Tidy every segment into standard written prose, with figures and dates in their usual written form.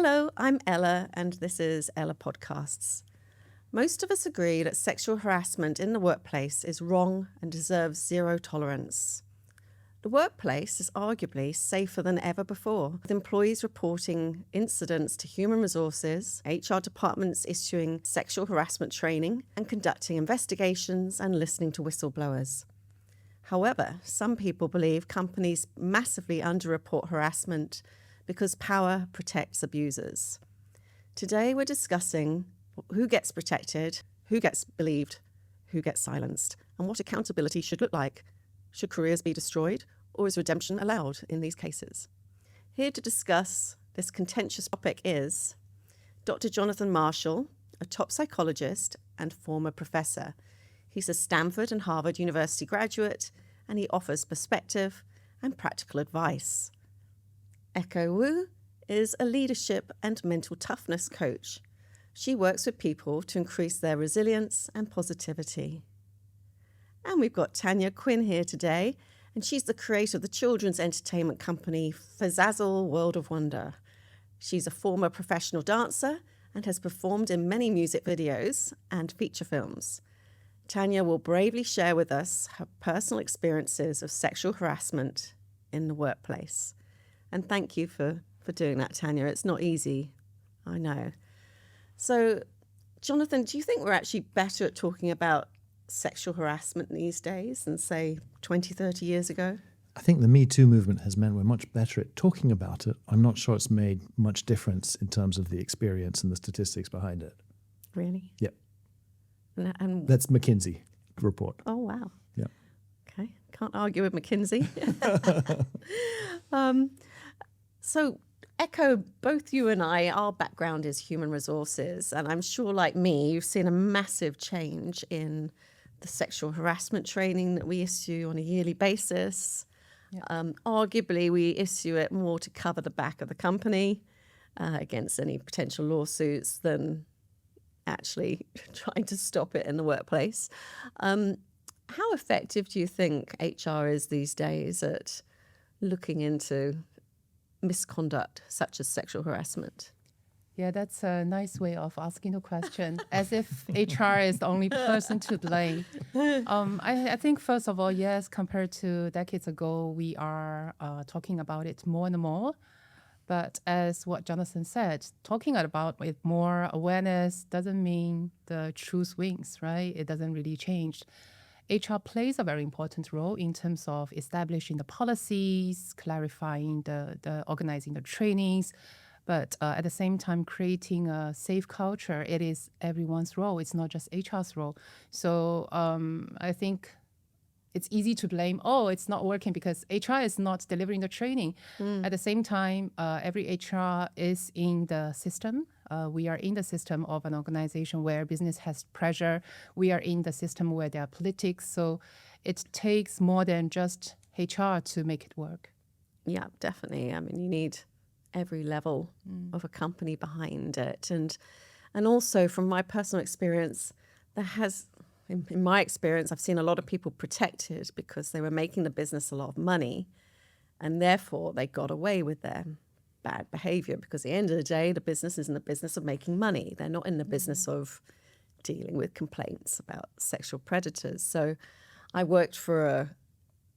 Hello, I'm Ella, and this is Ella Podcasts. Most of us agree that sexual harassment in the workplace is wrong and deserves zero tolerance. The workplace is arguably safer than ever before, with employees reporting incidents to human resources, HR departments issuing sexual harassment training, and conducting investigations and listening to whistleblowers. However, some people believe companies massively underreport harassment because power protects abusers. Today we're discussing who gets protected, who gets believed, who gets silenced, and what accountability should look like. Should careers be destroyed, or is redemption allowed in these cases? Here to discuss this contentious topic is Dr. Jonathan Marshall, a top psychologist and former professor. He's a Stanford and Harvard University graduate, and he offers perspective and practical advice. Echo Wu is a leadership and mental toughness coach. She works with people to increase their resilience and positivity. And we've got Tanya Quinn here today, and she's the creator of the children's entertainment company Fazzazzle World of Wonder. She's a former professional dancer and has performed in many music videos and feature films. Tanya will bravely share with us her personal experiences of sexual harassment in the workplace. And thank you for doing that, Tanya. It's not easy, I know. So, Jonathan, do you think we're actually better at talking about sexual harassment these days than, say, 20, 30 years ago? I think the Me Too movement has meant we're much better at talking about it. I'm not sure it's made much difference in terms of the experience and the statistics behind it. Really? Yep. And That's McKinsey report. oh, wow. Yeah. Okay. Can't argue with McKinsey. So, Echo, both you and I, our background is human resources, and I'm sure, like me, you've seen a massive change in the sexual harassment training that we issue on a yearly basis. Yeah. Arguably, we issue it more to cover the back of the company against any potential lawsuits than actually trying to stop it in the workplace. How effective do you think HR is these days at looking into misconduct such as sexual harassment? Yeah, that's a nice way of asking the question, as if HR is the only person to blame. I think, first of all, yes, compared to decades ago, we are talking about it more and more. But as what Jonathan said, talking about it with more awareness doesn't mean the truth wins, right? It doesn't really change. HR plays a very important role in terms of establishing the policies, clarifying the organizing the trainings, but at the same time creating a safe culture. It is everyone's role. It's not just HR's role. So I think it's easy to blame, it's not working because HR is not delivering the training. At the same time, every HR is in the system. We are in the system of an organization where business has pressure. We are in the system where there are politics. So it takes more than just HR to make it work. Yeah, definitely. I mean, you need every level of a company behind it. And also, from my personal experience, in my experience, I've seen a lot of people protected because they were making the business a lot of money, and therefore they got away with their bad behavior, because at the end of the day, the business is in the business of making money. They're not in the business of dealing with complaints about sexual predators. So I worked for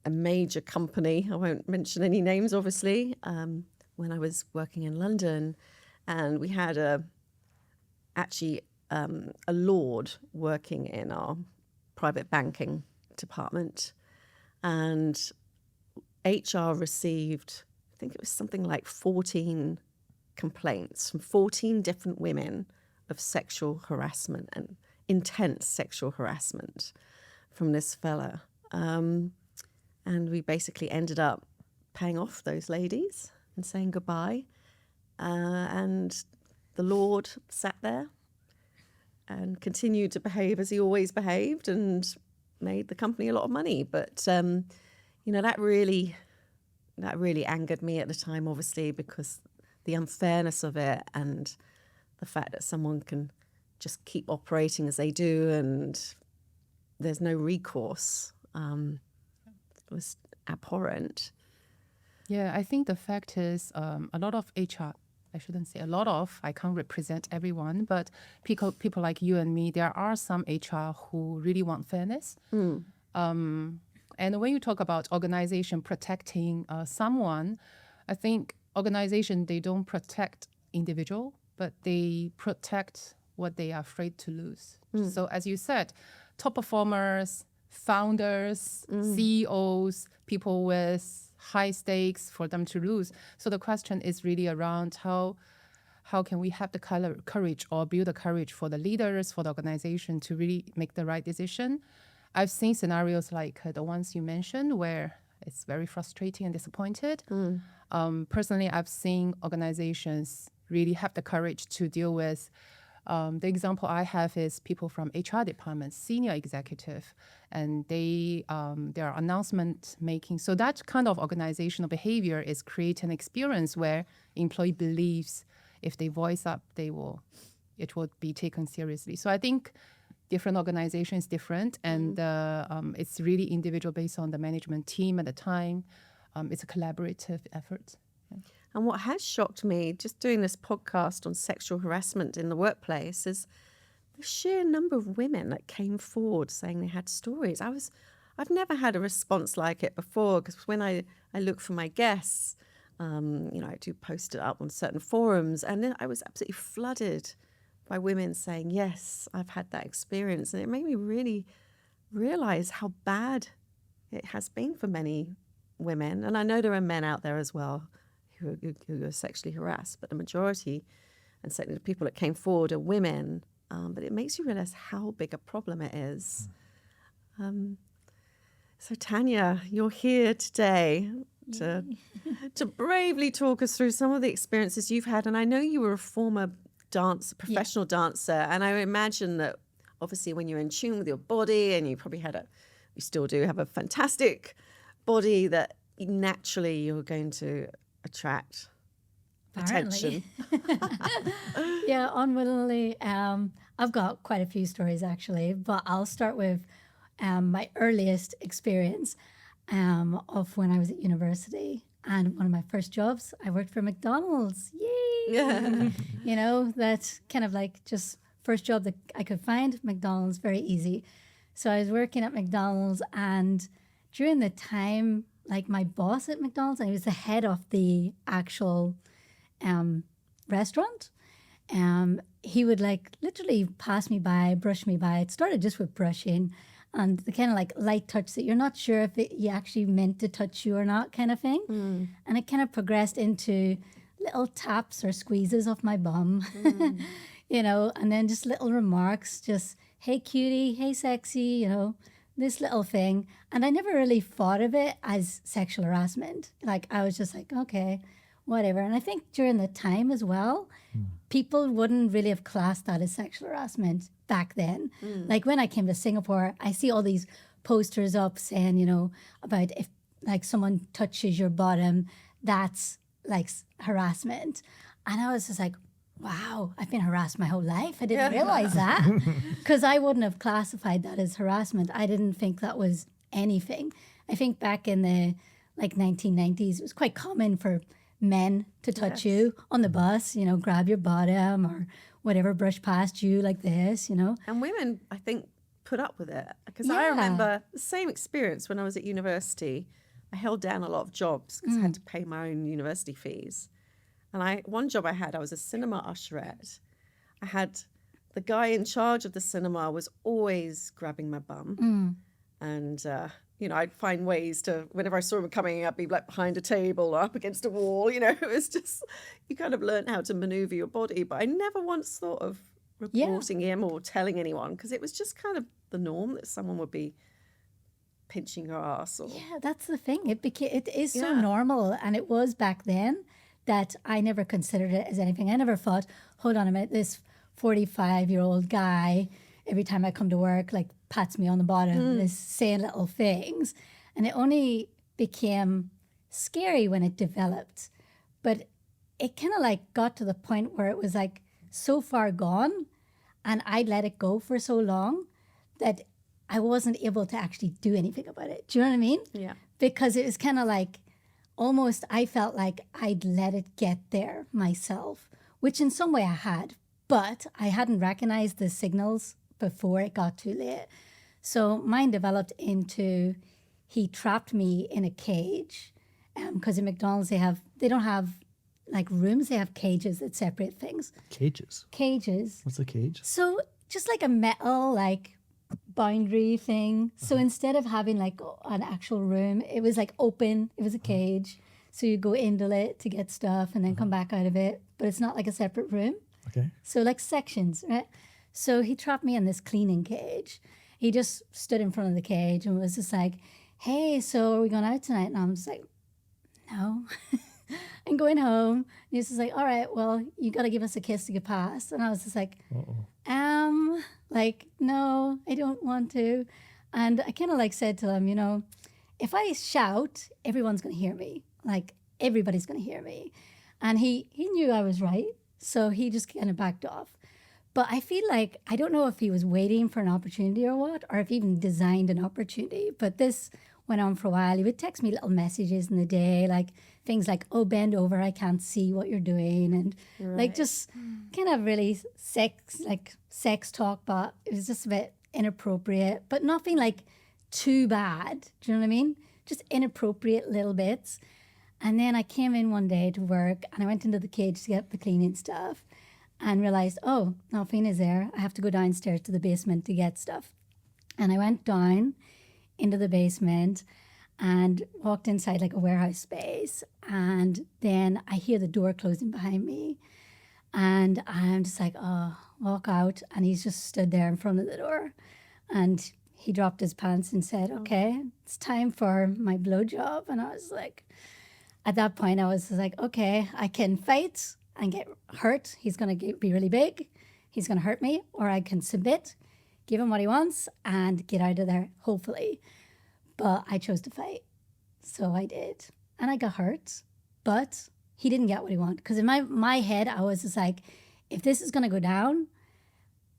a major company. I won't mention any names, obviously, when I was working in London, and we had a lord working in our private banking department, and HR received, I think it was something like 14 complaints from 14 different women of sexual harassment and intense sexual harassment from this fella. And we basically ended up paying off those ladies and saying goodbye. And the Lord sat there and continued to behave as he always behaved and made the company a lot of money. But, that really angered me at the time, obviously, because the unfairness of it and the fact that someone can just keep operating as they do and there's no recourse was abhorrent. Yeah, I think the fact is a lot of HR I shouldn't say a lot of, I can't represent everyone, but people like you and me, there are some HR who really want fairness. And when you talk about organization protecting someone, I think organization, they don't protect individual, but they protect what they are afraid to lose. So as you said, top performers, founders, CEOs, people with high stakes for them to lose. So the question is really around how can we have the courage or build the courage for the leaders, for the organization to really make the right decision. I've seen scenarios like the ones you mentioned where it's very frustrating and disappointed. Personally, I've seen organizations really have the courage to deal with. The example I have is people from HR departments, senior executive, and they are announcement making. So that kind of organizational behavior is creating an experience where employee believes if they voice up, it will be taken seriously. So I think different organizations different, and it's really individual based on the management team at the time. It's a collaborative effort. Yeah. And what has shocked me, just doing this podcast on sexual harassment in the workplace, is the sheer number of women that came forward saying they had stories. I've never had a response like it before, because when I look for my guests, I do post it up on certain forums, and then I was absolutely flooded by women saying, yes, I've had that experience. And it made me really realize how bad it has been for many women. And I know there are men out there as well who are sexually harassed, but the majority, and certainly the people that came forward, are women. But it makes you realize how big a problem it is. So Tanya, you're here today to bravely talk us through some of the experiences you've had. And I know you were a former professional dancer, and I imagine that obviously when you're in tune with your body, and you probably you still do have a fantastic body, that naturally you're going to attract attention. Yeah, unwillingly. I've got quite a few stories actually, but I'll start with my earliest experience of when I was at university. And one of my first jobs, I worked for McDonald's. Yay! Yeah. That's kind of like just first job that I could find. McDonald's, very easy. So I was working at McDonald's, and during the time, like my boss at McDonald's, and he was the head of the actual restaurant. He would like literally pass me by, brush me by. It started just with brushing and the kind of like light touch that you're not sure if he actually meant to touch you or not kind of thing. And it kind of progressed into little taps or squeezes of my bum, and then just little remarks, just, hey cutie, hey sexy, this little thing. And I never really thought of it as sexual harassment. Like I was just like, okay, whatever. And I think during the time as well, people wouldn't really have classed that as sexual harassment back then. Like when I came to Singapore, I see all these posters up saying, about if like someone touches your bottom, that's like harassment. And I was just like, wow, I've been harassed my whole life. I didn't realize that, because I wouldn't have classified that as harassment. I didn't think that was anything. I think back in the 1990s, it was quite common for men to touch you on the bus, grab your bottom or whatever, brush past you like this, And women, I think, put up with it. Because I remember the same experience when I was at university. I held down a lot of jobs because I had to pay my own university fees. And one job I was a cinema usherette. I had the guy in charge of the cinema was always grabbing my bum. And, I'd find ways to, whenever I saw him coming, I'd be like behind a table or up against a wall. It was just, you kind of learn how to maneuver your body. But I never once thought of reporting him or telling anyone, because it was just kind of the norm that someone would be pinching your ass. Yeah, that's the thing. It is so normal. And it was back then that I never considered it as anything. I never thought, hold on a minute, this 45-year-old guy, every time I come to work, like pats me on the bottom, is saying little things. And it only became scary when it developed. But it kind of like got to the point where it was like so far gone, and I let it go for so long that I wasn't able to actually do anything about it. Do you know what I mean? Yeah. Because it was kind of like, almost I felt like I'd let it get there myself, which in some way I had, but I hadn't recognized the signals before it got too late. So mine developed into he trapped me in a cage, because in McDonald's they don't have like rooms, they have cages that separate things. Cages. Cages. What's a cage? So just like a metal like boundary thing. So instead of having like an actual room, it was like open. It was a cage. So you go into it to get stuff and then come back out of it. But it's not like a separate room. Okay. So like sections, right? So he trapped me in this cleaning cage. He just stood in front of the cage and was just like, hey, so are we going out tonight? And I'm just like, no. I'm going home. And he's just like, all right, well, you got to give us a kiss to get past. And I was just like, like, no, I don't want to. And I kind of like said to him, you know, if I shout, everyone's going to hear me. Like, everybody's going to hear me. And he knew I was right. So he just kind of backed off. But I feel like, I don't know if he was waiting for an opportunity or what, or if he even designed an opportunity. But this went on for a while. He would text me little messages in the day, like things like, oh, bend over, I can't see what you're doing. And like just kind of really sex talk, but it was just a bit inappropriate, but nothing like too bad. Do you know what I mean? Just inappropriate little bits. And then I came in one day to work and I went into the cage to get the cleaning stuff and realized, oh, nothing is there. I have to go downstairs to the basement to get stuff. And I went down into the basement and walked inside like a warehouse space. And then I hear the door closing behind me. And I'm just like, oh, walk out. And he's just stood there in front of the door. And he dropped his pants and said, okay, it's time for my blowjob. And I was like, at that point, I was like, okay, I can fight and get hurt. He's going to be really big. He's going to hurt me. Or I can submit, give him what he wants, and get out of there, hopefully. But I chose to fight. So I did. And I got hurt. But he didn't get what he wanted. Because in my head, I was just like, if this is going to go down,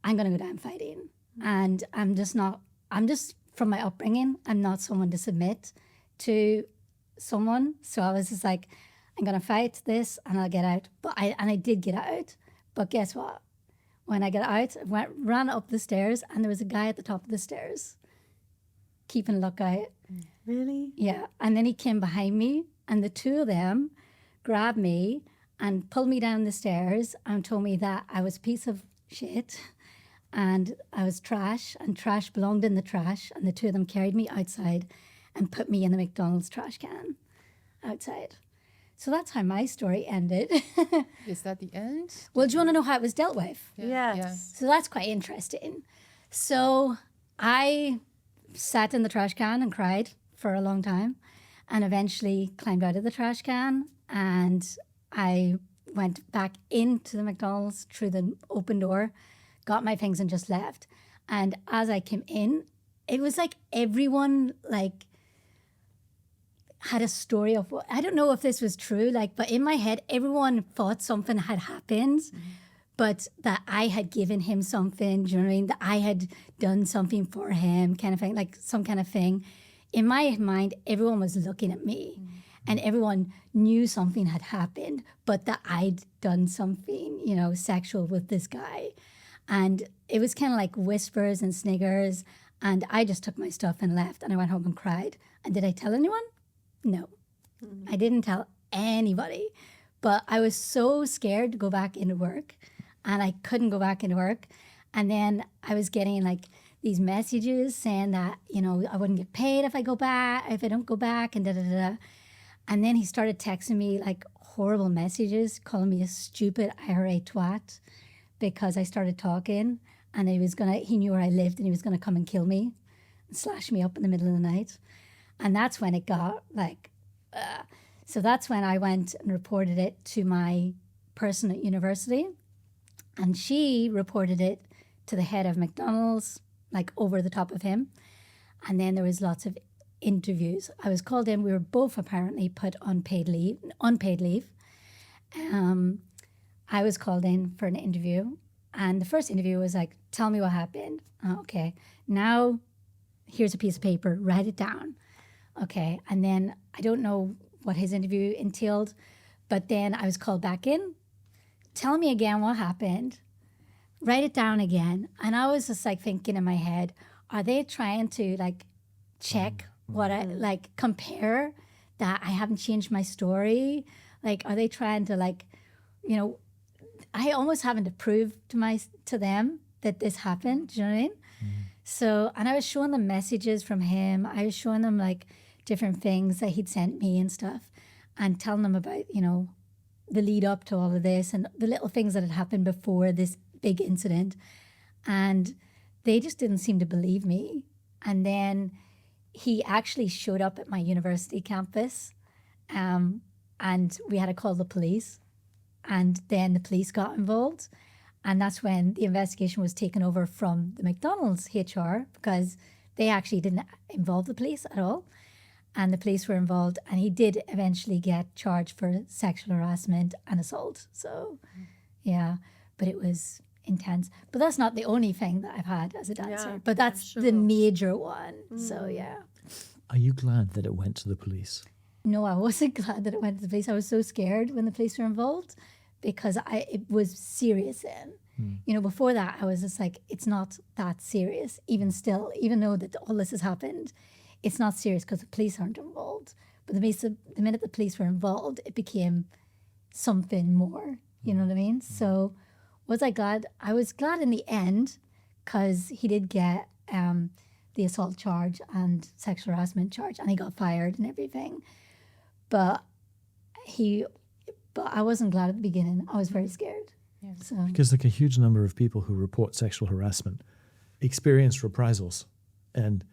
I'm going to go down fighting. And I'm just, from my upbringing, I'm not someone to submit to someone. So I was just like, I'm going to fight this and I'll get out. I did get out. But guess what? When I got out, I ran up the stairs and there was a guy at the top of the stairs keeping a lookout. Really? Yeah. And then he came behind me and the two of them grabbed me and pulled me down the stairs and told me that I was a piece of shit and I was trash and trash belonged in the trash. And the two of them carried me outside and put me in the McDonald's trash can outside. So that's how my story ended. Is that the end? Well, do you want to know how it was dealt with? Yeah. Yes. So that's quite interesting. So I sat in the trash can and cried for a long time and eventually climbed out of the trash can and I went back into the McDonald's through the open door, got my things and just left. And as I came in, it was like everyone had a story of what, I don't know if this was true, but in my head, everyone thought something had happened, but that I had given him something, do you know what I mean? That I had done something for him, kind of thing, like some kind of thing. In my mind, everyone was looking at me and everyone knew something had happened, but that I'd done something, sexual with this guy. And it was kind of like whispers and sniggers. And I just took my stuff and left and I went home and cried. And did I tell anyone? No, I didn't tell anybody, but I was so scared to go back into work and I couldn't go back into work. And then I was getting these messages saying that, I wouldn't get paid if I don't go back and da-da-da-da. And then he started texting me horrible messages, calling me a stupid IRA twat because I started talking and he knew where I lived and he was going to come and kill me and slash me up in the middle of the night. And that's when it got so that's when I went and reported it to my person at university. And she reported it to the head of McDonald's, over the top of him. And then there was lots of interviews. I was called in. We were both apparently put on unpaid leave. I was called in for an interview. And the first interview was tell me what happened. Oh, okay. Now, here's a piece of paper. Write it down. Okay, and then I don't know what his interview entailed. But then I was called back in. Tell me again what happened. Write it down again. And I was just like thinking in my head, are they trying to like check what I like compare that I haven't changed my story? Like, are they trying to like, you know, I almost having to prove to them that this happened. Do you know what I mean? So, and I was showing them messages from him. I was showing them like different things that he'd sent me and stuff, and telling them about, you know, the lead up to all of this and the little things that had happened before this big incident. And they just didn't seem to believe me. And then he actually showed up at my university campus, and we had to call the police. And then the police got involved. And that's when the investigation was taken over from the McDonald's HR, because they actually didn't involve the police at all. And the police were involved, and he did eventually get charged for sexual harassment and assault. So, yeah, but it was intense. But that's not the only thing that I've had as a dancer. Yeah, but that's the major one. So, yeah. Are you glad that it went to the police? No, I wasn't glad that it went to the police. I was so scared when the police were involved, because it was serious then. You know, before that, I was just like, it's not that serious. Even still, even though that all this has happened, it's not serious because the police aren't involved. But the minute the police were involved, it became something more. You know what I mean? So was I glad? I was glad in the end, because he did get the assault charge and sexual harassment charge, and he got fired and everything. But I wasn't glad at the beginning. I was very scared. Yeah. So Because like a huge number of people who report sexual harassment experience reprisals. And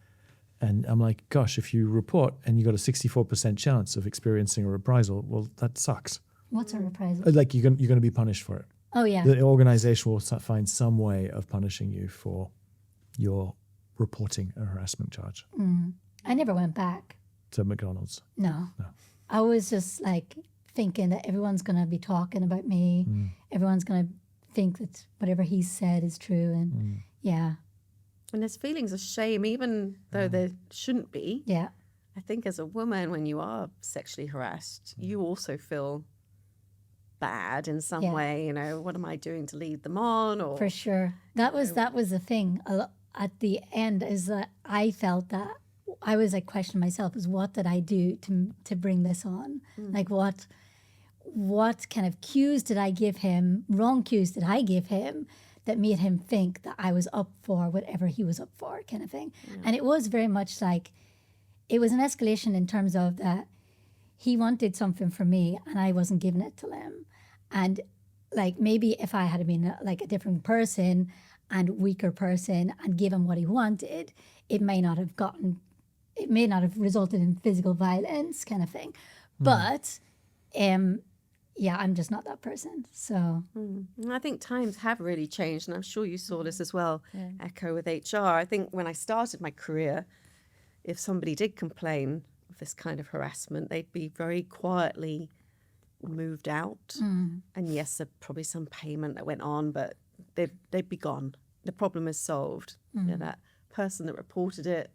I'm like, gosh, if you report and you got a 64% chance of experiencing a reprisal, well, that sucks. what's a reprisal? Like you're going to be punished for it. Oh yeah. The organization will find some way of punishing you for your reporting a harassment charge I never went back. to McDonald's. No. I was just like thinking that everyone's going to be talking about me. Everyone's going to think that whatever he said is true. And yeah. And there's feelings of shame, even though there shouldn't be. Yeah. I think as a woman, when you are sexually harassed, you also feel bad in some way. You know, what am I doing to lead them on? Or For sure. That was the thing. At the end is that I felt that I was like questioning myself, is what did I do to bring this on? Like what kind of cues did I give him, wrong cues did I give him that made him think that I was up for whatever he was up for, kind of thing. And it was very much like, it was an escalation in terms of that he wanted something from me and I wasn't giving it to him. And like maybe if I had been like a different person and weaker person and given what he wanted, it may not have resulted in physical violence, kind of thing. But yeah, I'm just not that person. So And I think times have really changed, and I'm sure you saw this as well, Echo, with HR. I think when I started my career, if somebody did complain of this kind of harassment, they'd be very quietly moved out. And yes, there'd probably some payment that went on, but they'd be gone. The problem is solved. You know, that person that reported it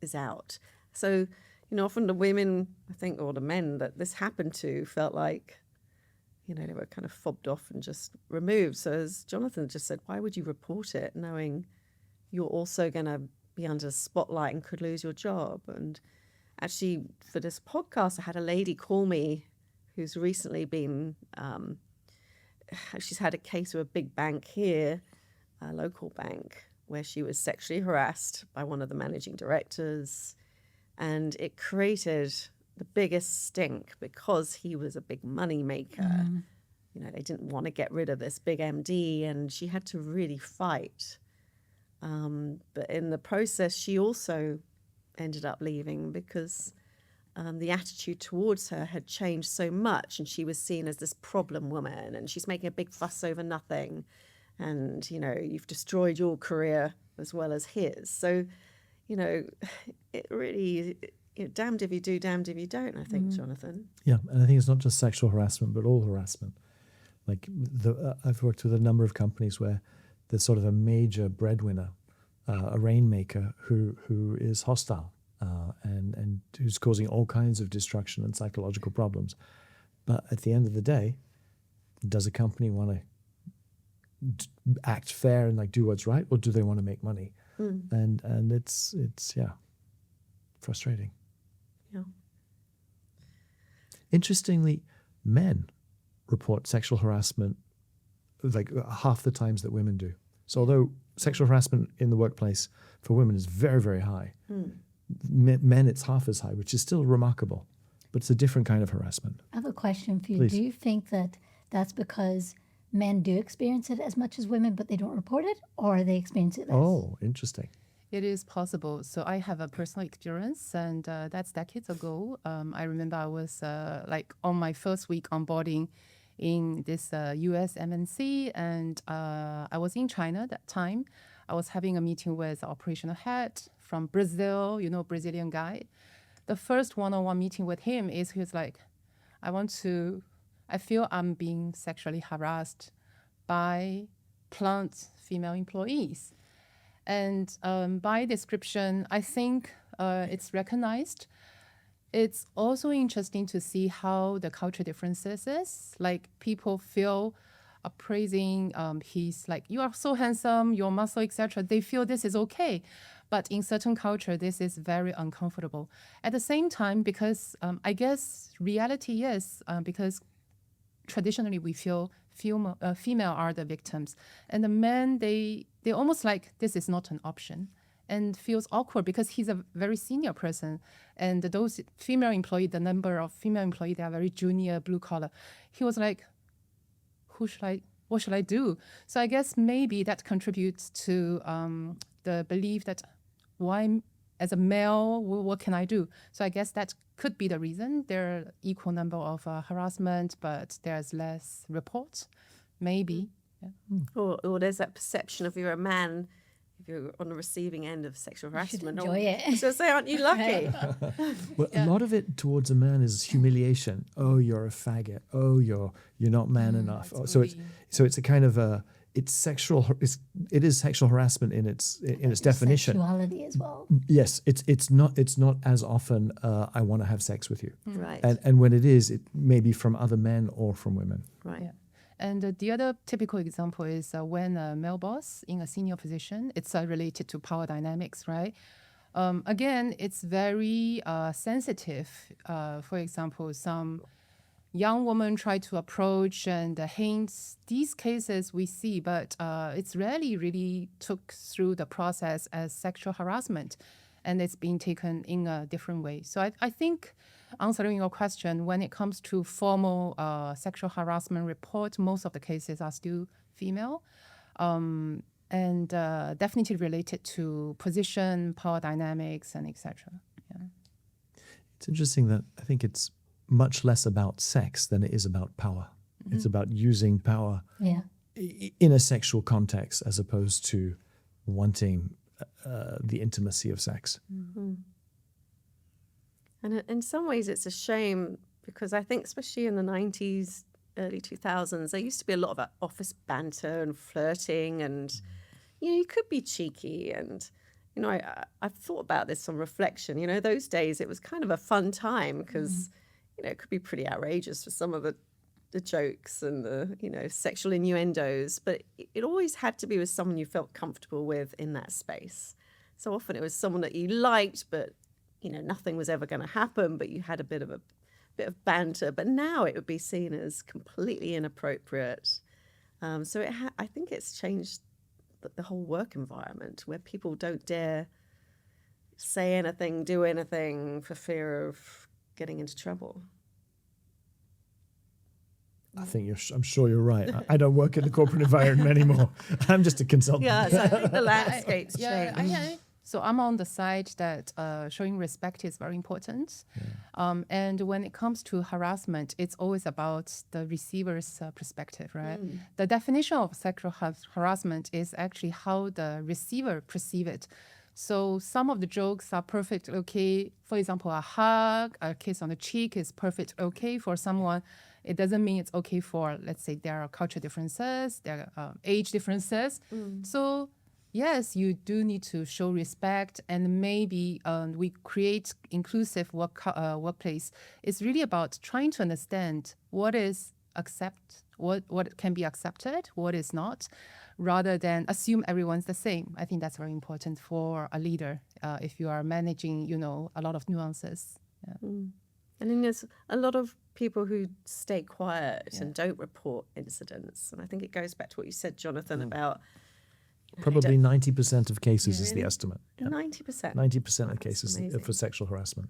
is out. So, you know, often the women, I think, or the men that this happened to felt like, you know, they were kind of fobbed off and just removed. So as Jonathan just said, why would you report it knowing you're also going to be under the spotlight and could lose your job? And actually, for this podcast, I had a lady call me who's recently been, she's had a case with a big bank here, a local bank, where she was sexually harassed by one of the managing directors. And it created the biggest stink because he was a big money maker. You know, they didn't want to get rid of this big MD, and she had to really fight. But in the process, she also ended up leaving because the attitude towards her had changed so much, and she was seen as this problem woman, and she's making a big fuss over nothing. And, you know, you've destroyed your career as well as his. So, you know, it really, you know, damned if you do, damned if you don't, I think, Jonathan. Yeah, and I think it's not just sexual harassment, but all harassment. Like I've worked with a number of companies where there's sort of a major breadwinner, a rainmaker who is hostile and who's causing all kinds of destruction and psychological problems. But at the end of the day, does a company want to act fair and like do what's right, or do they want to make money? And it's frustrating. Yeah. Interestingly, men report sexual harassment like half the times that women do. So although sexual harassment in the workplace for women is very, very high, men it's half as high, which is still remarkable. But it's a different kind of harassment. I have a question for you. Please. Do you think that that's because men do experience it as much as women, but they don't report it, or they experience it less? Oh, interesting. It is possible. So I have a personal experience, and that's decades ago. I remember I was like on my first week onboarding in this US MNC, and I was in China that time. I was having a meeting with the operational head from Brazil, Brazilian guy. The first one-on-one meeting with him is he was like, I feel I'm being sexually harassed by plant female employees. And by description, I think it's recognized. It's also interesting to see how the culture differences is. Like people feel appraising, he's like, you are so handsome, your muscle, etc. They feel this is okay. But in certain culture, this is very uncomfortable. At the same time, because I guess reality is because traditionally we feel female are the victims. And the men, they almost like this is not an option and feels awkward because he's a very senior person. And those female employee, the number of female employee, they are very junior, blue collar. He was like, what should I do? So I guess maybe that contributes to the belief that why, as a male, what can I do? So I guess that could be the reason. There are equal number of harassment, but there's less reports, maybe. Yeah. Or there's that perception of you're a man, if you're on the receiving end of sexual harassment. enjoy it. I was going to say, aren't you lucky? Well, a lot of it towards a man is humiliation. Oh, you're a faggot. Oh, you're not man enough. Oh, so it's a kind of it is sexual harassment in its definition. Sexuality as well. Yes, it's not as often I want to have sex with you. Right. And when it is, it may be from other men or from women. Right. Yeah. And the other typical example is when a male boss in a senior position, it's related to power dynamics, right? Again, it's very sensitive. For example, some young woman try to approach and hints. These cases we see, but it's rarely really took through the process as sexual harassment, and it's being taken in a different way. So I think, answering your question, when it comes to formal sexual harassment report, most of the cases are still female, and definitely related to position, power dynamics, and etc. Yeah. It's interesting that I think it's much less about sex than it is about power. Mm-hmm. It's about using power in a sexual context as opposed to wanting the intimacy of sex. Mm-hmm. And in some ways it's a shame because I think especially in the 90s, early 2000s, there used to be a lot of office banter and flirting and, you could be cheeky. And, I've thought about this on reflection. Those days it was kind of a fun time because, it could be pretty outrageous for some of the jokes and the, sexual innuendos, but it always had to be with someone you felt comfortable with in that space. So often it was someone that you liked, but nothing was ever going to happen, but you had a bit of banter. But now it would be seen as completely inappropriate. So I think it's changed the whole work environment where people don't dare say anything, do anything for fear of getting into trouble. I'm sure you're right. I don't work in the corporate environment anymore. I'm just a consultant. Yeah, so I think the landscape's changed. So I'm on the side that showing respect is very important. Yeah. And when it comes to harassment, it's always about the receiver's perspective, right? The definition of sexual harassment is actually how the receiver perceives it. So some of the jokes are perfectly okay. For example, a hug, a kiss on the cheek is perfectly okay for someone. It doesn't mean it's okay for, let's say, there are culture differences, there are age differences. So yes, you do need to show respect, and maybe we create inclusive workplace. It's really about trying to understand what can be accepted, what is not, rather than assume everyone's the same. I think that's very important for a leader if you are managing, a lot of nuances. Yeah. And then there's a lot of people who stay quiet and don't report incidents. And I think it goes back to what you said, Jonathan, about... Probably 90% of cases is the estimate. 90%? 90% of cases for sexual harassment.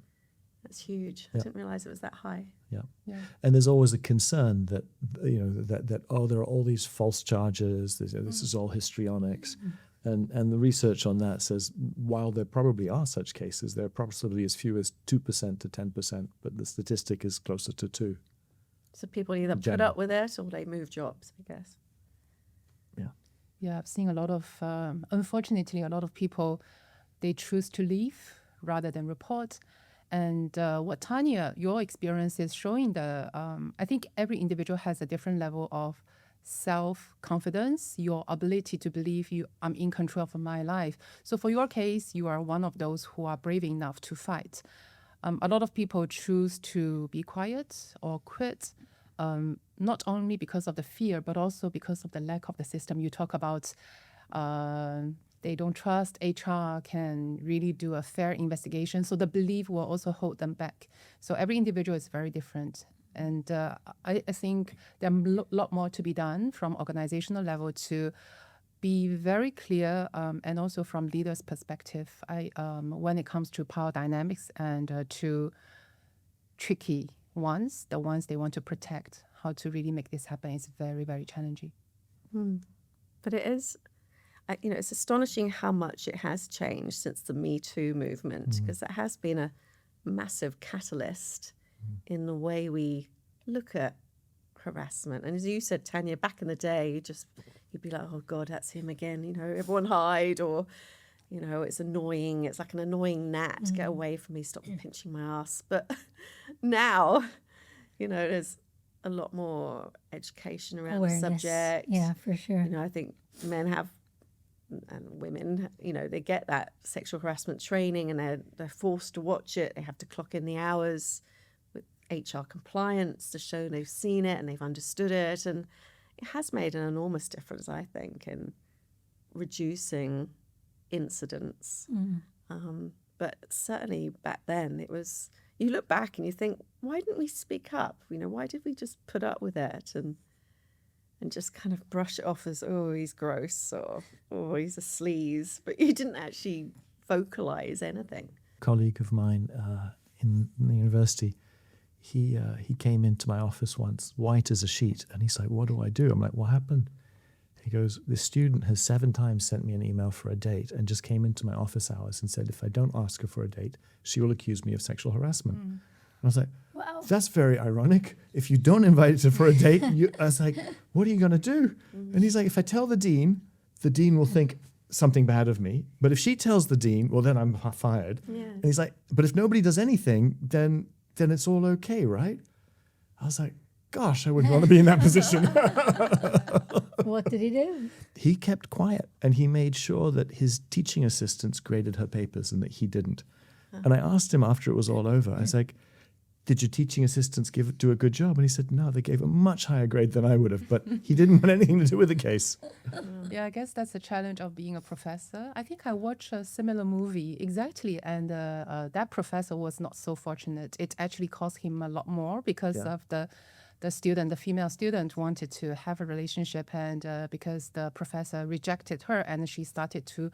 That's huge. I didn't realise it was that high. Yeah. And there's always a concern that, there are all these false charges, this is all histrionics. And the research on that says while there probably are such cases, there are probably as few as 2% to 10%, but the statistic is closer to 2%. So people either put up with it or they move jobs, I guess. Yeah, I've seen a lot of, unfortunately, a lot of people, they choose to leave rather than report. And what Tanya, your experience is showing I think every individual has a different level of self-confidence, your ability to believe I'm in control of my life. So for your case, you are one of those who are brave enough to fight. A lot of people choose to be quiet or quit, not only because of the fear, but also because of the lack of the system. You talk about they don't trust HR can really do a fair investigation. So the belief will also hold them back. So every individual is very different. And I think there's a lot more to be done from organizational level to be very clear and also from leaders' perspective when it comes to power dynamics and to tricky ones, the ones they want to protect, how to really make this happen is very, very challenging. But it is, it's astonishing how much it has changed since the Me Too movement, because it has been a massive catalyst in the way we look at harassment. And as you said, Tanya, back in the day, you'd be like, oh God, that's him again, everyone hide, or, it's annoying. It's like an annoying gnat. Get away from me, stop pinching my ass. But now, there's a lot more education around Awareness. the subject. Yeah, for sure. I think men have, and women, they get that sexual harassment training and they're forced to watch it. They have to clock in the hours with HR compliance to show they've seen it and they've understood it. And it has made an enormous difference, I think, in reducing incidents. But certainly back then it was, you look back and you think, why didn't we speak up? Why did we just put up with it and just kind of brush it off as, oh, he's gross, or oh, he's a sleaze, but you didn't actually vocalize anything. A colleague of mine in the university, he came into my office once, white as a sheet, and he's like, what do I do? I'm like, what happened? He goes, this student has 7 times sent me an email for a date and just came into my office hours and said, if I don't ask her for a date, she will accuse me of sexual harassment. And I was like, wow, that's very ironic. If you don't invite her for a date, I was like, what are you going to do? And he's like, if I tell the dean will think something bad of me. But if she tells the dean, well, then I'm fired. Yeah. And he's like, but if nobody does anything, then it's all okay, right? I was like, gosh, I wouldn't want to be in that position. What did he do? He kept quiet and he made sure that his teaching assistants graded her papers and that he didn't. And I asked him after it was all over, I was like, did your teaching assistants do a good job? And he said, no, they gave a much higher grade than I would have, but he didn't want anything to do with the case. Yeah, I guess that's the challenge of being a professor. I think I watched a similar movie exactly, and that professor was not so fortunate. It actually cost him a lot more because of the female student wanted to have a relationship, and because the professor rejected her and she started to,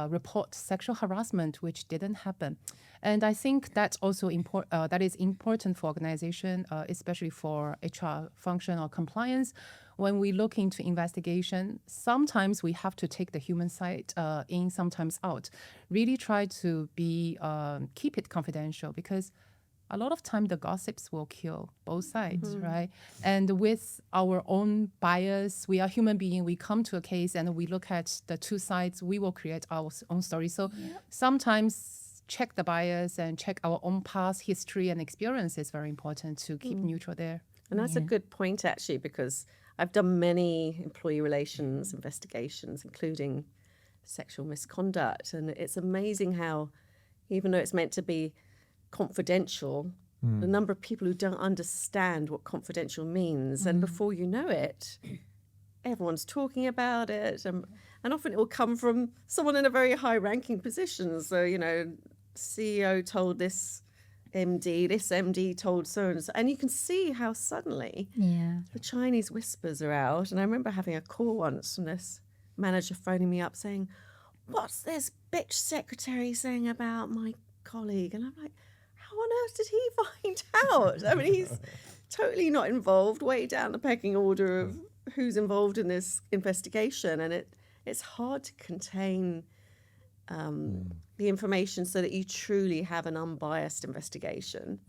report sexual harassment, which didn't happen. And I think that's also that is important for organization, especially for HR function or compliance. When we look into investigation, sometimes we have to take the human side in, sometimes out. Really try to keep it confidential, because a lot of time the gossips will kill both sides, right? And with our own bias, we are human beings, we come to a case and we look at the two sides, we will create our own story. So sometimes check the bias and check our own past history and experience is very important to keep neutral there. And that's a good point, actually, because I've done many employee relations investigations, including sexual misconduct. And it's amazing how, even though it's meant to be confidential, the number of people who don't understand what confidential means. And before you know it, everyone's talking about it. And often it will come from someone in a very high-ranking position. So, CEO told this MD told so and so. And you can see how suddenly the Chinese whispers are out. And I remember having a call once from this manager phoning me up saying, "What's this bitch secretary saying about my colleague?" And I'm like, how on earth did he find out? I mean, he's totally not involved, way down the pecking order of who's involved in this investigation. And it's hard to contain the information so that you truly have an unbiased investigation.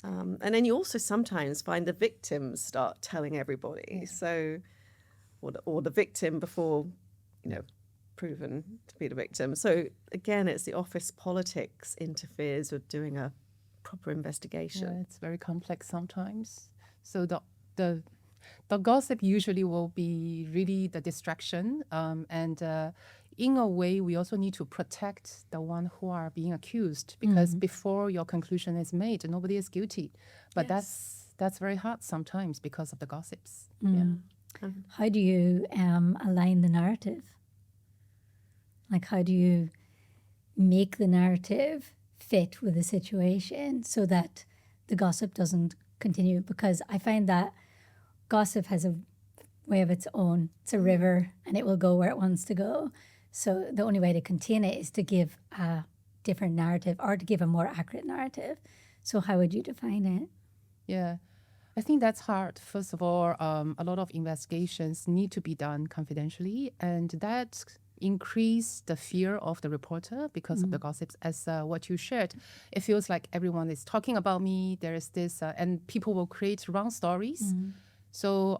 And then you also sometimes find the victims start telling everybody. So, or the victim before, proven to be the victim. So again, it's the office politics interferes with doing a proper investigation. Yeah, it's very complex sometimes. So the gossip usually will be really the distraction, and in a way, we also need to protect the one who are being accused, because before your conclusion is made, nobody is guilty. But that's very hard sometimes because of the gossips. How do you align the narrative? Like, how do you make the narrative fit with the situation so that the gossip doesn't continue? Because I find that gossip has a way of its own. It's a river and it will go where it wants to go. So the only way to contain it is to give a different narrative or to give a more accurate narrative. So how would you define it? Yeah, I think that's hard. First of all, a lot of investigations need to be done confidentially, and that increase the fear of the reporter because of the gossips. As what you shared, it feels like everyone is talking about me. There is this, and people will create wrong stories. So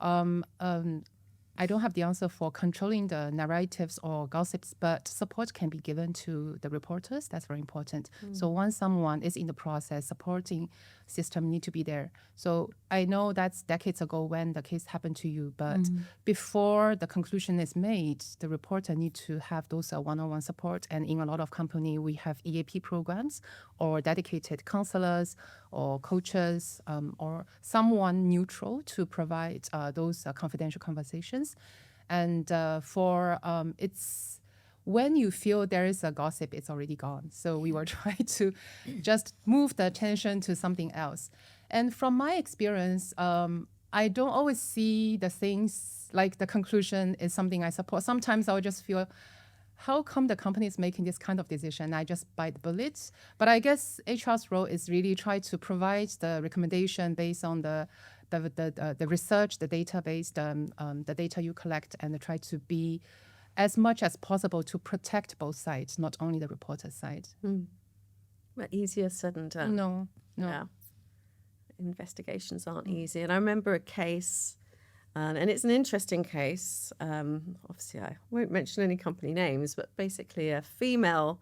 I don't have the answer for controlling the narratives or gossips, but support can be given to the reporters. That's very important. So once someone is in the process, supporting system need to be there. So I know that's decades ago when the case happened to you, but before the conclusion is made, the reporter need to have those one-on-one support. And in a lot of company, we have EAP programs or dedicated counselors or coaches or someone neutral to provide those confidential conversations. And it's when you feel there is a gossip, it's already gone. So we will try to just move the attention to something else. And from my experience, I don't always see the things like the conclusion is something I support. Sometimes I'll just feel, how come the company is making this kind of decision? I just bite the bullet. But I guess HR's role is really try to provide the recommendation based on the research, the database, the data you collect, and try to be as much as possible to protect both sides, not only the reporter's side. But easier said than done. No. Yeah. Investigations aren't easy. And I remember a case, and it's an interesting case. Obviously, I won't mention any company names, but basically a female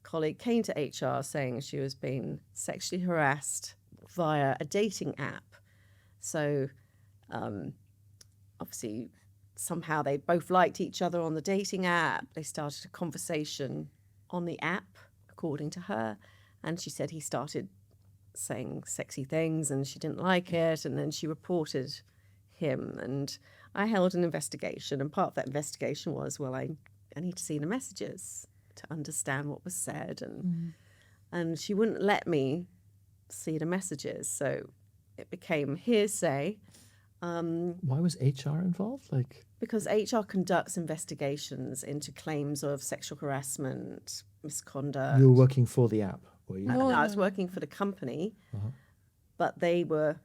colleague came to HR saying she was being sexually harassed via a dating app. So obviously, somehow they both liked each other on the dating app. They started a conversation on the app, according to her. And she said he started saying sexy things and she didn't like it. And then she reported him. And I held an investigation. And part of that investigation was, well, I need to see the messages to understand what was said. And she wouldn't let me see the messages. So it became hearsay. Why was HR involved? Because HR conducts investigations into claims of sexual harassment, misconduct. You were working for the app, were you? No, I was working for the company, but they were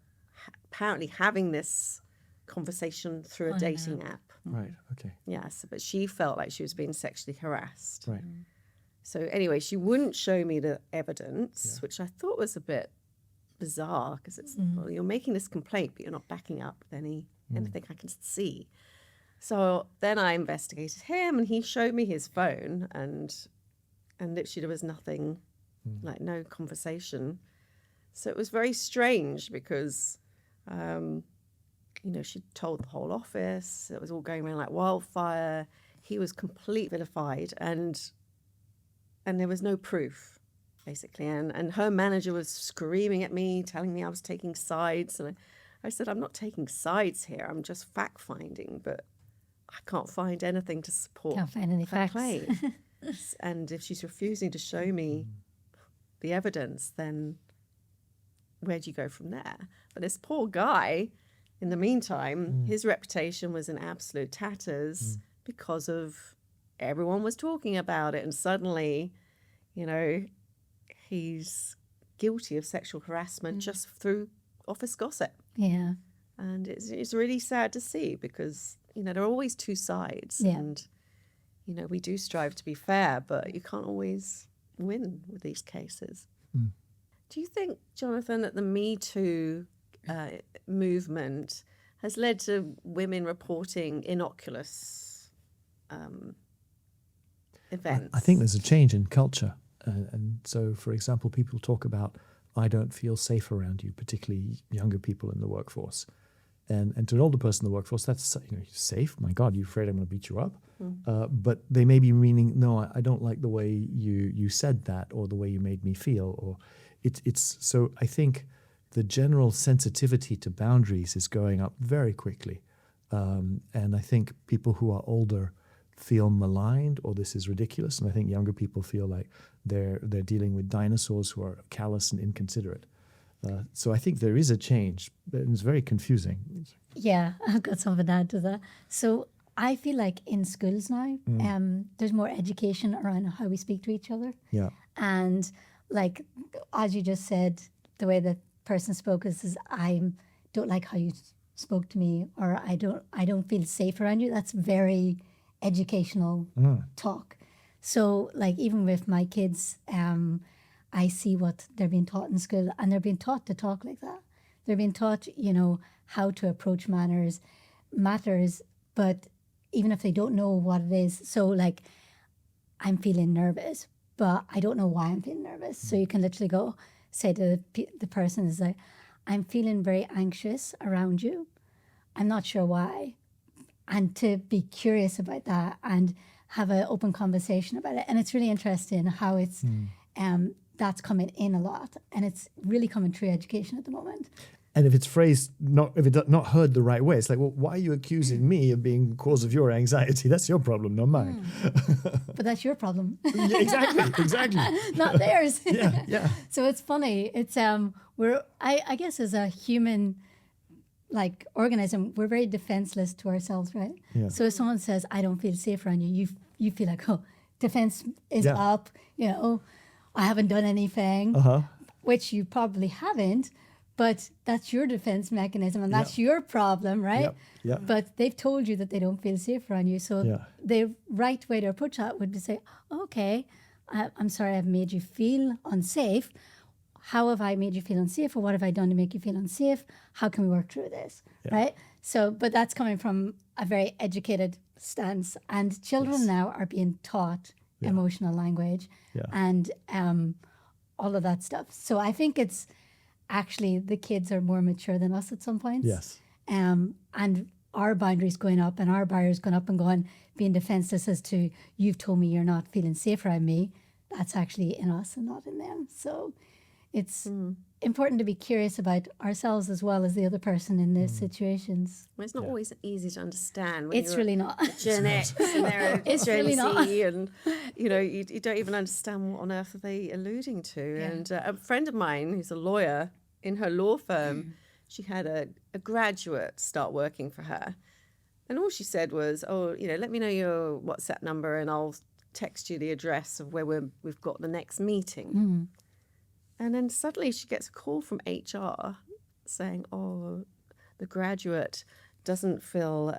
apparently having this conversation through a dating app. Right, okay. Yes, but she felt like she was being sexually harassed. Right. So anyway, she wouldn't show me the evidence, which I thought was a bit bizarre because it's, well, you're making this complaint, but you're not backing up with anything I can see. So then I investigated him, and he showed me his phone, and literally there was nothing, like no conversation. So it was very strange because, she told the whole office. It was all going around like wildfire. he was completely vilified, and there was no proof, basically. And her manager was screaming at me, telling me I was taking sides. And I said, I'm not taking sides here. I'm just fact-finding, but I can't find anything to support Can't find any her facts. claim. And if she's refusing to show me the evidence, then where do you go from there? But this poor guy, in the meantime, his reputation was in absolute tatters because of everyone was talking about it. And suddenly, you know, he's guilty of sexual harassment just through office gossip. Yeah. And it's really sad to see because, you know, there are always two sides. Yeah. And, you know, we do strive to be fair, but you can't always win with these cases. Do you think, Jonathan, that the Me Too movement has led to women reporting innocuous events? I think there's a change in culture. And so, for example, people talk about, I don't feel safe around you, particularly younger people in the workforce. And to an older person in the workforce, that's, you know, safe? My God, you're afraid I'm going to beat you up? But they may be meaning, no, I don't like the way you said that, or the way you made me feel. Or it's so I think the general sensitivity to boundaries is going up very quickly. And I think people who are older feel maligned, or this is ridiculous. And I think younger people feel like they're dealing with dinosaurs who are callous and inconsiderate. So I think there is a change, but it's very confusing. Yeah, I've got something to add to that. So I feel like in schools now, there's more education around how we speak to each other. Yeah. And like, as you just said, the way the person spoke is I don't like how you spoke to me, or I don't feel safe around you. That's very educational talk. So like, even with my kids, I see what they're being taught in school, and they're being taught to talk like that. They're being taught, you know, how to approach matters, but even if they don't know what it is. So like, I'm feeling nervous, but I don't know why I'm feeling nervous. So you can literally say to the person is like, I'm feeling very anxious around you. I'm not sure why. And to be curious about that and have an open conversation about it. And it's really interesting how it's, that's coming in a lot, and it's really coming through education at the moment. And if it's phrased not heard the right way, it's like, well, why are you accusing me of being the cause of your anxiety? That's your problem, not mine. But that's your problem. Yeah, exactly. Not theirs. Yeah. So it's funny. It's I guess as a human like organism, we're very defenseless to ourselves, right? Yeah. So if someone says, I don't feel safe around you, you feel like, oh, defense is up, you know, I haven't done anything, which you probably haven't, but that's your defense mechanism, and that's your problem, right? Yeah. But they've told you that they don't feel safe around you. So the right way to approach that would be say, okay, I'm sorry I've made you feel unsafe. How have I made you feel unsafe, or what have I done to make you feel unsafe? How can we work through this, right? So, but that's coming from a very educated stance, and children now are being taught emotional language and all of that stuff. So I think it's actually the kids are more mature than us at some points. Yes. And our boundaries going up and our barriers going up and being defenseless as to, you've told me you're not feeling safe around me. That's actually in us and not in them. So it's important to be curious about ourselves as well as the other person in those situations. Well, it's not always easy to understand. It's really not. Gen X and they're It's Gen really Z, not. and you know, you don't even understand what on earth are they alluding to. Yeah. And a friend of mine who's a lawyer, in her law firm, she had a graduate start working for her, and all she said was, "Oh, you know, let me know your WhatsApp number, and I'll text you the address of where we've got the next meeting." And then suddenly she gets a call from HR saying, oh, the graduate doesn't feel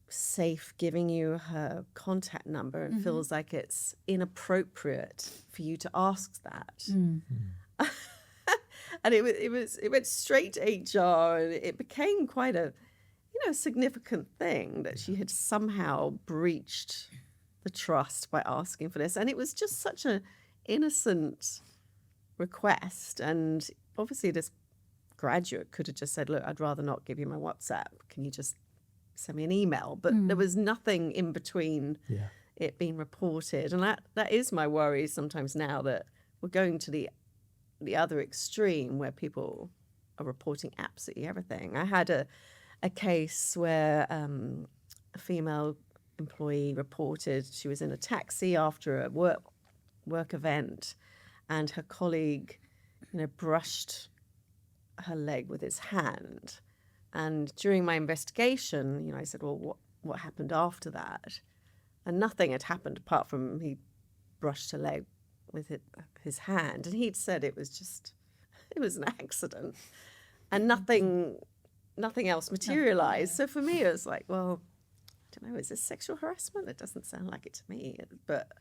safe giving you her contact number and feels like it's inappropriate for you to ask that. And it went straight to HR, and it became quite a significant thing that she had somehow breached the trust by asking for this. And it was just such an innocent request, and obviously this graduate could have just said, look, I'd rather not give you my WhatsApp, can you just send me an email, but there was nothing in between Yeah. it being reported. And that is my worry sometimes now, that we're going to the other extreme where people are reporting absolutely everything. I had a case where a female employee reported she was in a taxi after a work event, and her colleague, brushed her leg with his hand. And during my investigation, I said, well, what happened after that? And nothing had happened apart from he brushed her leg with his hand. And he'd said it was an accident. And nothing else materialized. So for me, it was like, well, I don't know, is this sexual harassment? It doesn't sound like it to me. But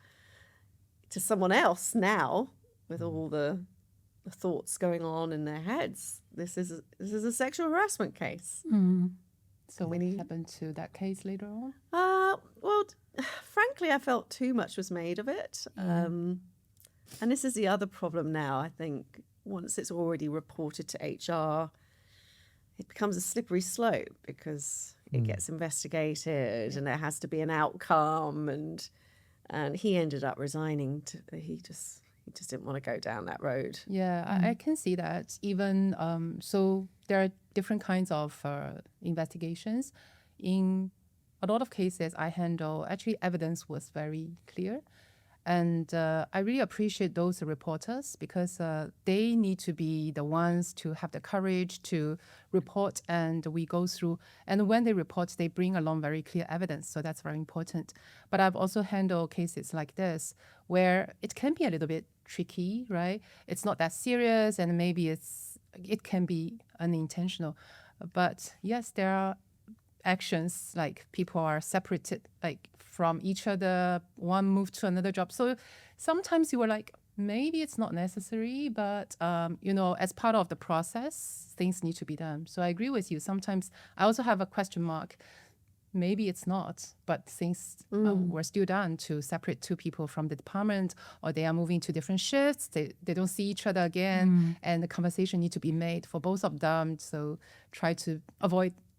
to someone else now, with all the thoughts going on in their heads, this is a sexual harassment case. So what happened to that case later on? Well, frankly, I felt too much was made of it. And this is the other problem now. I think once it's already reported to HR, it becomes a slippery slope because it gets investigated and there has to be an outcome. And he ended up resigning. He just didn't want to go down that road. Yeah, I can see that. Even so, there are different kinds of investigations. In a lot of cases I handle, actually evidence was very clear. And I really appreciate those reporters because they need to be the ones to have the courage to report, and we go through. And when they report, they bring along very clear evidence. So that's very important. But I've also handled cases like this where it can be a little bit tricky, right? It's not that serious, and maybe it can be unintentional. But yes, there are actions like people are separated like from each other, one moved to another job. So sometimes you were like, maybe it's not necessary, but as part of the process, things need to be done. So I agree with you. Sometimes I also have a question mark. Maybe it's not, but things were still done to separate two people from the department, or they are moving to different shifts. They don't see each other again, and the conversation need to be made for both of them. So try to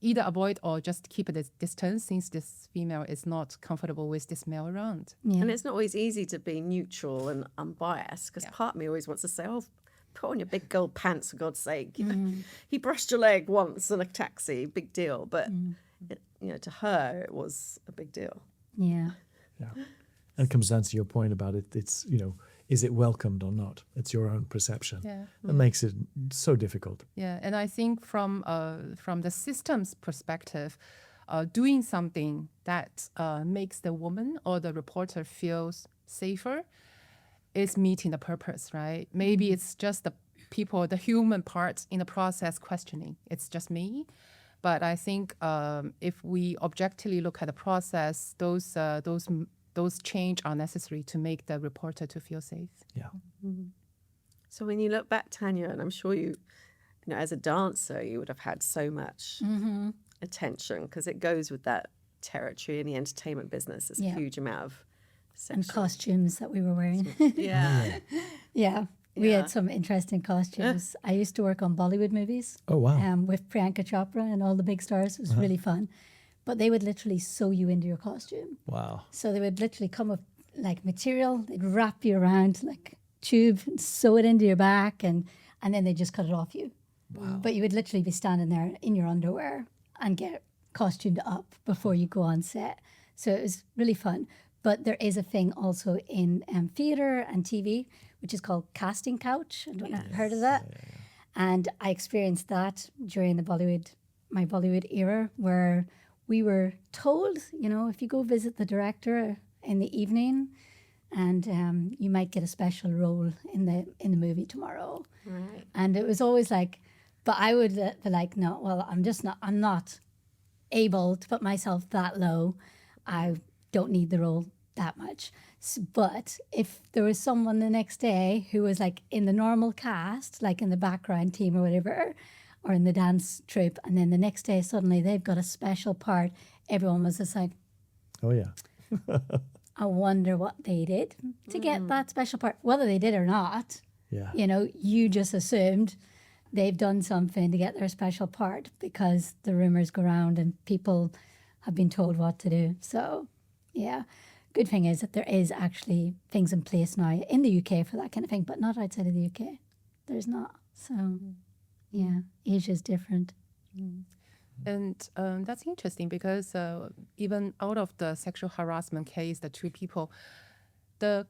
either avoid or just keep a distance, since this female is not comfortable with this male around. Yeah. And it's not always easy to be neutral and unbiased, because part of me always wants to say, oh, put on your big gold pants, for God's sake. He brushed your leg once in a taxi, big deal. But to her, it was a big deal. Yeah. Yeah. And it comes down to your point about it. It's, is it welcomed or not? It's your own perception. Yeah. That makes it so difficult. Yeah, and I think from the system's perspective, doing something that makes the woman or the reporter feels safer is meeting the purpose, right? Maybe it's just the people, the human part in the process questioning. It's just me. But I think if we objectively look at the process, those change are necessary to make the reporter to feel safe. Yeah. So when you look back, Tanya, and I'm sure you as a dancer, you would have had so much attention, because it goes with that territory in the entertainment business. There's a huge amount of and costumes that we were wearing. Yeah. Yeah. We had some interesting costumes. I used to work on Bollywood movies. Oh, wow. With Priyanka Chopra and all the big stars. It was really fun. But they would literally sew you into your costume. Wow. So they would literally come with like material, they'd wrap you around like tube and sew it into your back, and then they just cut it off you. Wow. But you would literally be standing there in your underwear and get costumed up before you go on set. So it was really fun. But there is a thing also in theatre and TV, which is called casting couch. I don't know if you've heard of that. Yeah. And I experienced that during my Bollywood era, where we were told, if you go visit the director in the evening, and you might get a special role in the movie tomorrow. Right. And it was always like, but I would be like, no, well, I'm not able to put myself that low. I don't need the role that much. But if there was someone the next day who was like in the normal cast, like in the background team or whatever, or in the dance troupe, and then the next day suddenly they've got a special part, everyone was just like, oh yeah. I wonder what they did to get that special part. Whether they did or not, you just assumed they've done something to get their special part, because the rumors go around and people have been told what to do. So, yeah. Good thing is that there is actually things in place now in the UK for that kind of thing, but not outside of the UK. There's not. So, yeah, Asia's different. And that's interesting because even out of the sexual harassment case, the two people, the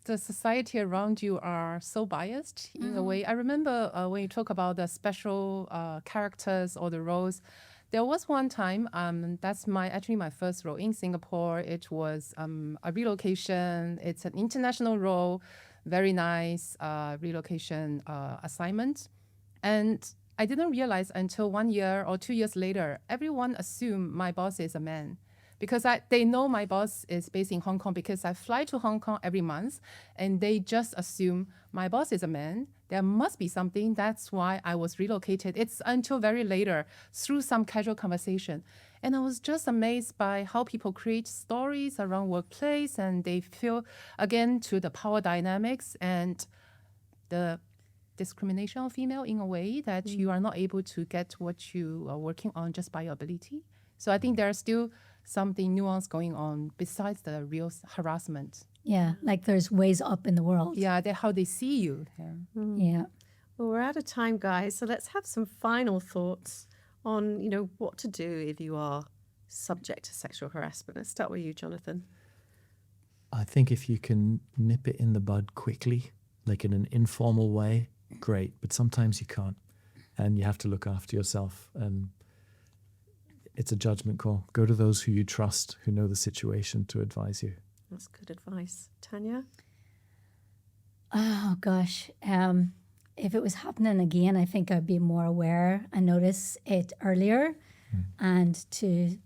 society around you are so biased in a way. I remember when you talk about the special characters or the roles, there was one time, that's actually my first role in Singapore. It was a relocation. It's an international role, very nice relocation assignment. And I didn't realize until 1 year or 2 years later, everyone assumed my boss is a man. Because they know my boss is based in Hong Kong because I fly to Hong Kong every month, and they just assume my boss is a man. There must be something. That's why I was relocated. It's until very later through some casual conversation. And I was just amazed by how people create stories around workplace, and they feel, again, to the power dynamics and the discrimination of female in a way that you are not able to get what you are working on just by your ability. So I think there's still something nuanced going on besides the real harassment. Yeah, like there's ways up in the world. Yeah, how they see you. Yeah. Well, we're out of time, guys. So let's have some final thoughts on, what to do if you are subject to sexual harassment. Let's start with you, Jonathan. I think if you can nip it in the bud quickly, like in an informal way, great. But sometimes you can't, and you have to look after yourself. And it's a judgment call. Go to those who you trust, who know the situation, to advise you. That's good advice. Tanya? Oh, gosh. If it was happening again, I think I'd be more aware and notice it earlier and to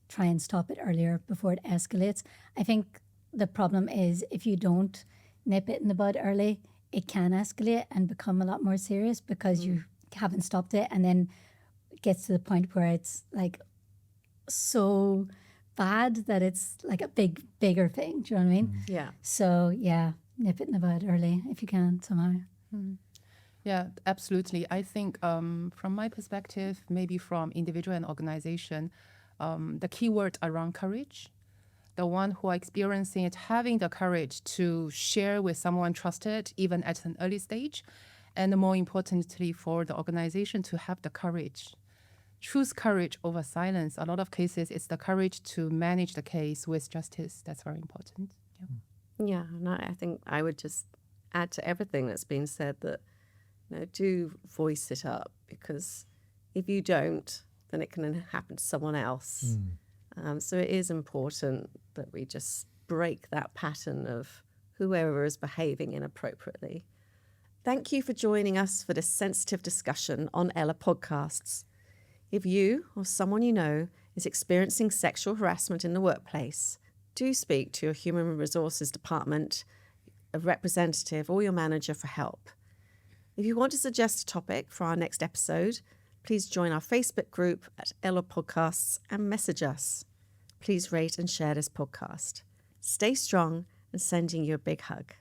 try and stop it earlier before it escalates. I think the problem is if you don't nip it in the bud early, it can escalate and become a lot more serious because you haven't stopped it, and then it gets to the point where it's so bad that it's like a bigger thing. Do you know what I mean? Yeah. So yeah, nip it in the bud early if you can somehow. Yeah, absolutely. I think from my perspective, maybe from individual and organization, the key word around courage. The one who are experiencing it, having the courage to share with someone trusted, even at an early stage. And more importantly, for the organization to have the courage. Choose courage over silence. A lot of cases, it's the courage to manage the case with justice. That's very important. Yeah, and I think I would just add to everything that's been said that, do voice it up, because if you don't, then it can happen to someone else. So it is important that we just break that pattern of whoever is behaving inappropriately. Thank you for joining us for this sensitive discussion on Ella Podcasts. If you or someone you know is experiencing sexual harassment in the workplace, do speak to your human resources department, a representative, or your manager for help. If you want to suggest a topic for our next episode, please join our Facebook group at Ella Podcasts and message us. Please rate and share this podcast. Stay strong, and sending you a big hug.